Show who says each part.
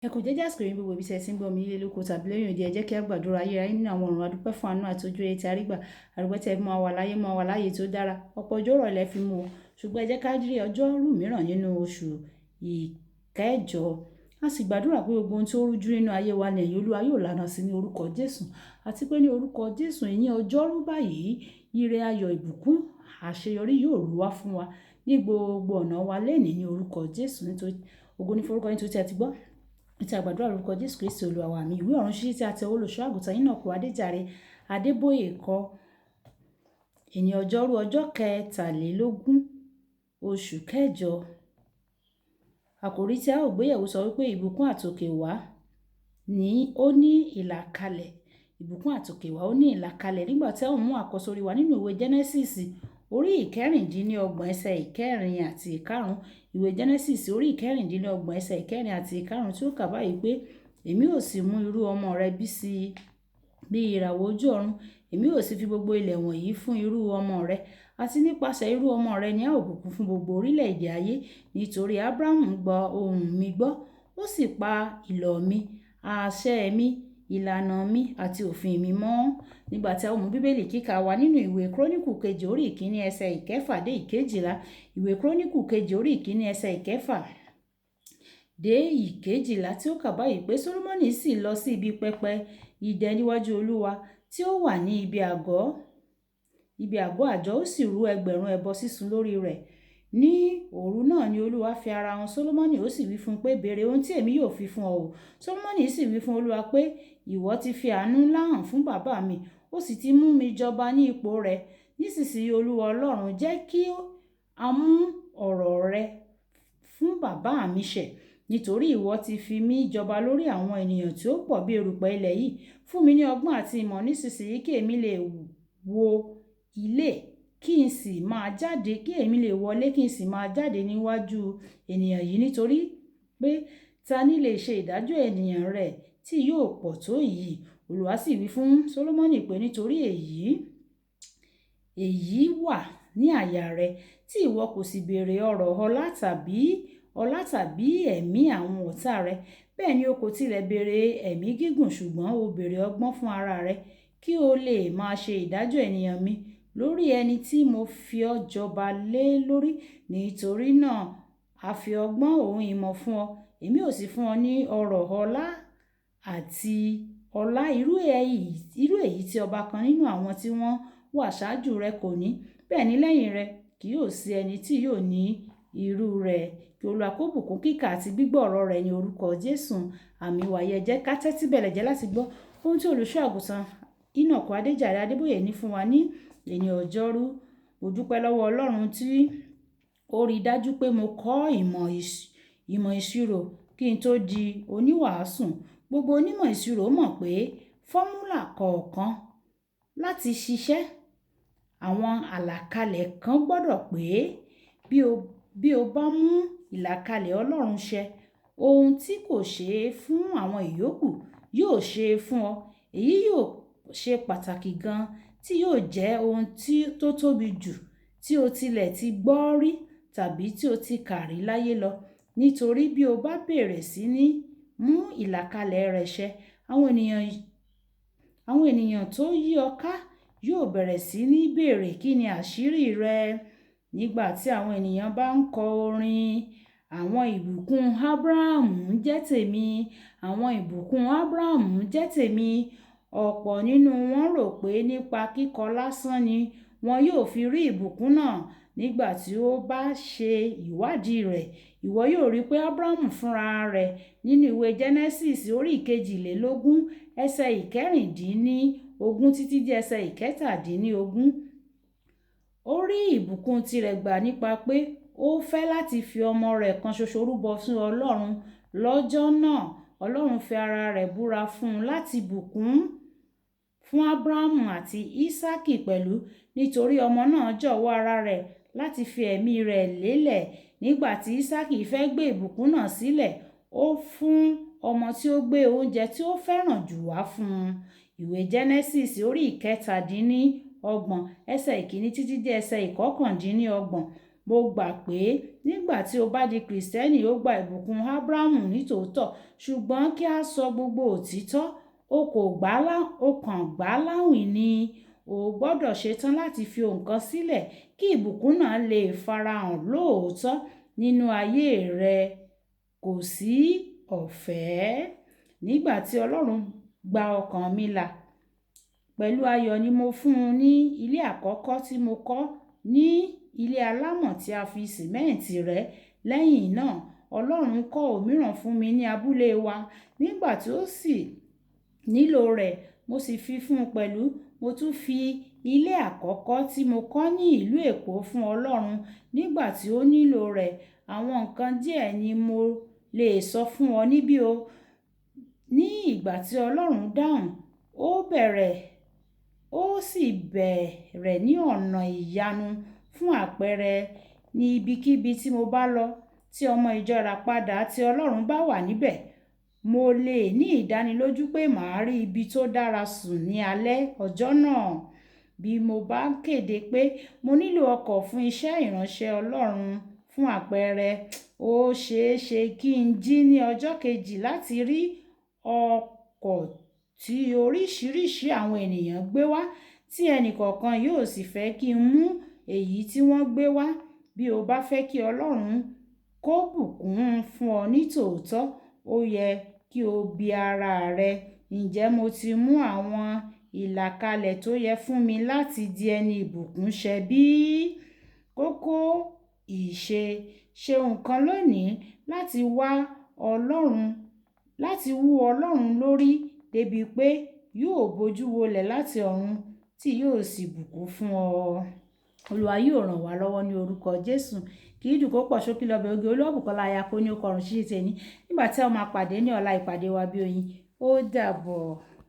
Speaker 1: Ẹ kò jẹ́jẹ́ àsìkò yìí gbogbo ibi tí ẹ ti ń gbọ́ mi nílé lóko tàbí lẹ́yìn òde, ẹ jẹ́ kí a gbàdúrà ayérayé nínú àwọn ọ̀run. Adúpẹ́ fún àánú àti ojú rere tí a rí gbà. Àdúpẹ́ tí ẹ mú wa láyé, mú wa láyé tó dára. Ọ̀pọ̀ ọjọ́ rọ̀ lẹ fi mú o, ṣùgbọ́n ẹ jẹ́ ká rí ọjọ́rú mìíràn nínú oṣù ìkẹjọ. A sì gbàdúrà pé gbogbo ohun tí ó rújú nínú ayé wa ni ẹ̀yin Olúwa yóò lànà sí ní orúkọ Jésù. Àti pé ní orúkọ Jésù ìyẹn ọjọ́rú báyìí, ire ayọ̀ ìbùkún àṣeyọrí yóò rú wá fún wa ní gbogbo ọ̀nà wa lénìí ní orúkọ Jésù. Nítorí ògo ní forúkọ yín tó tí a ti gbọ́. Ìtì àgbàdo lórúkọ Jésù Kristi Olúwa wa mi. Ìwé ọ̀run ṣíṣí tí a tẹ olùṣọ́ àgùntàn Enoch Adeboye kọ. Èní ọjọ́rú ọjọ́ kẹtàlélógún oṣù kẹjọ. Àkòrí tí a ó gbéyẹ̀wò sọ wípé ìbùkún àtòkè wá ní ó ní ìlàkalẹ̀. Ìbùkún àtòkè wá ó ní ìlàkalẹ̀. Nígbà tí a ó mú àkọ́sórí wa nínú ìwé Genesis orí ìkẹrìndínlọ́gbọ̀n ẹsẹ̀ ìkẹrin àti ìkarùn. Ìwé Genesis orí ìkẹrìndínlọ́gbọ̀n ẹsẹ̀ ìkẹrin àti ìkarùn tí ó kà báyìí pé èmi ò sì mú irú ọmọ rẹ bí ìràwọ̀ ojú ọ̀run. Èmi ò sì fi gbogbo ilẹ̀ wọ̀nyí fún irú ọmọ rẹ. Àti nípasẹ̀ irú ọmọ rẹ ni a ó bùkún fún gbogbo orílẹ̀-èdè ayé. Nítorí Ábúráhámù gbọ́ ohùn mi gbọ́, ó sì pa ìlọ̀ mi, àṣẹ mi, ìlànà mi àti òfin mi mọ́. Nígbà tí a ó mú bíbélì kíkà wa nínú ìwé Kíróníkù kejì orí ìkíní ẹsẹ̀ ìkẹfà dé ìkejìlá. Ìwé Kíróníkù kejì orí ìkíní ẹsẹ̀ ìkẹfà dé ìkejìlá tí ó kà báyìí pé Sólómọ́nì sì lọ sí ibi pẹpẹ idẹ níwájú Olúwa tí ó wà ní ibi àgọ́ àjọ, ó sì rú ẹgbẹ̀rún ẹbọ sísun lórí rẹ̀. Ní òru náà ni Olúwa fi ara hàn Sólómọ́nì, ó sì wí fún un pé béèrè ohun tí èmi yóò fi fún ọ o. Sólómọ́nì sì wí fún Olúwa pé ìwọ ti fi àánú ńlá hàn fún bàbá mi, ó sì ti mú mi jọba ní ipò rẹ̀. Nísinsìnyí Olúwa Ọlọ́run, jẹ́ kí a mú ọ̀rọ̀ rẹ fún bàbá mi ṣẹ, nítorí ìwọ ti fi mí jọba lórí àwọn ènìyàn tí ó pọ̀ bí erùpẹ̀ ilẹ̀ yìí. Fún mi ní ọgbọ́n àti ìmọ̀ nísinsìnyí kí èmi lè wo ilé kí n sì máa jáde, kí èmi lè wọlé kí n sì máa jáde níwájú ènìyàn yìí, nítorí pé ta ni lè ṣe ìdájọ́ ènìyàn rẹ̀ tí yóò pọ̀ tó yìí. Olúwa sì wí fún Sólómọ́nì pé nítorí èyí wà ní àyà rẹ tí ìwọ kò sì béèrè ọrọ̀ ọlá tàbí ẹ̀mí àwọn ọ̀tá rẹ, bẹ́ẹ̀ ni o kò tilẹ̀ béèrè ẹ̀mí gígùn, ṣùgbọ́n o béèrè ọgbọ́n fún ara rẹ kí o lè máa ṣe ìdájọ́ ènìyàn mi lórí ẹni tí mo fi ọ́ jọba lé lórí. Nítorí náà a fi ọgbọ́n òun ìmọ̀ fún ọ, èmi ò sì fún ọ ní ọrọ̀ ọlá àti ọlá irú èyí tí ọba kan nínú àwọn tí wọ́n wà ṣáájú rẹ kò ní, bẹ́ẹ̀ ni lẹ́yìn rẹ kì yóò sí ẹni tí yóò ní irú rẹ̀. Kí Olúwa kó bùkún kíkà àti gbígbọ́ ọ̀rọ̀ rẹ̀ ní orúkọ Jésù. Àmín. Wàyí ẹ jẹ́ ká tẹ́tí bẹ̀lẹ̀ jẹ́ láti gbọ́ ohun tí olùṣọ́ àgùntàn Enoch Adeboye ní fún wa ní èní ọjọ́rú. Mo dúpẹ́ lọ́wọ́ Ọlọ́run tí ó rí dájú pé mo kọ́ ìmọ̀ ìṣirò kí n tó di oníwàásù. Gbogbo onímọ̀ ìṣirò mọ̀ pé fọ́múlà kọ̀ọ̀kan láti ṣiṣẹ́, àwọn àlàkalẹ̀ kan gbọ́dọ̀ pé bí o bá mú ìlàkalẹ̀ Ọlọ́run ṣẹ, ohun tí kò ṣeé fún àwọn ìyókù yóò ṣe é fún ọ. Èyí yóò ṣe pàtàkì gan, tí yóò jẹ́ ohun tó tóbi jù tí o tilẹ̀ ti gbọ́ rí tàbí tí o ti kà rí láyé lọ. Nítorí bí o bá bẹ̀rẹ̀ sí ní mú ìlàkalẹ̀ rẹ̀ ṣẹ, àwọn ènìyàn tó yí ọ ká yóò bẹ̀rẹ̀ sí ní béèrè kí ni àṣírí rẹ. Nígbà tí àwọn ènìyàn bá ń kọ orin, àwọn ìbùkún Ábúráhámù jẹ́ tèmi, àwọn ìbùkún Ábúráhámù jẹ́ tèmi. Ọ̀pọ̀ nínú wọn rò pé nípa kíkọ lásán ni wọn yóò fi rí ìbùkún náà. Nígbà tí ó bá ṣe ìwádìí rẹ̀, ìwọ yóò rí pé Ábúráhámù fúnra rẹ̀ nínú ìwé Genesis orí ìkejìlélógún ẹsẹ̀ ìkẹrìndínlógún títí dé ẹsẹ̀ ìkẹtàdínlógún. Ó rí ìbùkún tirẹ̀ gbà nípa pé ó fẹ́ láti fi ọmọ rẹ̀ kan ṣoṣo rúbọ fún Ọlọ́run. Lọ́jọ́ náà Ọlọ́run fi ara rẹ̀ búra fún un láti bùkún fún Ábúráhámù àti Ísákì pẹ̀lú, nítorí ọmọ náà jọ̀wọ́ ara rẹ̀ láti fi ẹ̀mí rẹ̀ lélẹ̀. Nígbà tí Ísákì fẹ́ gbé ìbùkún náà sílẹ̀, ó fún ọmọ tí ó gbé oúnjẹ tí ó fẹ́ràn jù wá fún un. Ìwé Genesis orí ìkẹtàdínlọ́gbọ̀n ẹsẹ̀ ìkíní títí dé ẹsẹ̀ ìkọkàndínlọ́gbọ̀n. mo gbà pé nígbà tí o bá di kìrìsìtẹ́nì ó gba ìbùkún ábúráhámù nítòótọ́, ṣùgbọ́n kí a sọ gbogbo òtítọ́, o kàn gbà láwìn ni. O gbọ́dọ̀ ṣetán láti fi ohun kan sílẹ̀ kí ìbùkún náà lè farahàn lóòótọ́ nínú ayé rẹ. Kò sí ọ̀fẹ́. Nígbà tí Ọlọ́run gba ọkàn mi là, pẹ̀lú ayọ̀ ni mo fún un ní ilé àkọ́kọ́ tí mo kọ́, ní ilé alámọ̀ tí a fi sìmẹ́ǹtì rẹ́. Lẹ́yìn náà, Ọlọ́run kọ́ òmíràn fún mi ní abúlé wa. Nígbà tí ó sì nílò rẹ̀, mo sì fi fún un pẹ̀lú. Mo tún fi ilé àkọ́kọ́ tí mo kọ́ ní ìlú Èkó fún Ọlọ́run nígbà tí ó nílò rẹ̀. Àwọn nǹkan díẹ̀ ni mo lè sọ fún ọ níbí o. Ní ìgbà tí Ọlọ́run dáhùn, ó sì bẹ̀rẹ̀ ní ọ̀nà ìyanu. Fún àpẹẹrẹ, ní ibikíbi tí mo bá lọ, tí ọmọ ìjọ ìràpadà tí Ọlọ́run bá wà níbẹ̀, mo lè ní ìdánilójú pé màá rí ibi tó dára sùn ní alẹ́ ọjọ́ náà. Bí mo bá kéde pé mo nílò ọkọ̀ fún iṣẹ́ ìránṣẹ́ Ọlọ́run, fún àpẹẹrẹ, ó ṣeé ṣe kí n jí ní ọjọ́ kejì láti rí ọkọ̀ tí oríṣiríṣi àwọn ènìyàn gbé wá, tí ẹnìkọ̀ọ̀kan yóò sì fẹ́ kí n mú èyí tí wọ́n gbé wá. Bí o bá fẹ́ kí Ọlọ́run kó bùkún fún ọ nítòótọ́, ó yẹ kí o bi ara rẹ, ǹjẹ́ mo ti mú àwọn ìlàkalẹ̀ tó yẹ fún mi láti di ẹni ìbùkún ṣẹ bí? Kókó ìṣe: ṣe nǹkan lónìí láti wú Ọlọ́run lórí débi pé yóò bojú wolẹ̀ láti ọ̀run tí yóò sì bùkún fún ọ. Olúwa yóò ràn wá lọ́wọ́ ní orúkọ Jésù. Kì í dùn kó pọ̀ ṣókí lọ́bẹ̀ oge. Olúwàbùkọ́lá aya kó ní ó kọrùn ṣíṣe tẹ̀ní. Nígbà tí a máa pàdé ní ọ̀la, ìpàdé wa bí oyin. Ó dàbọ̀.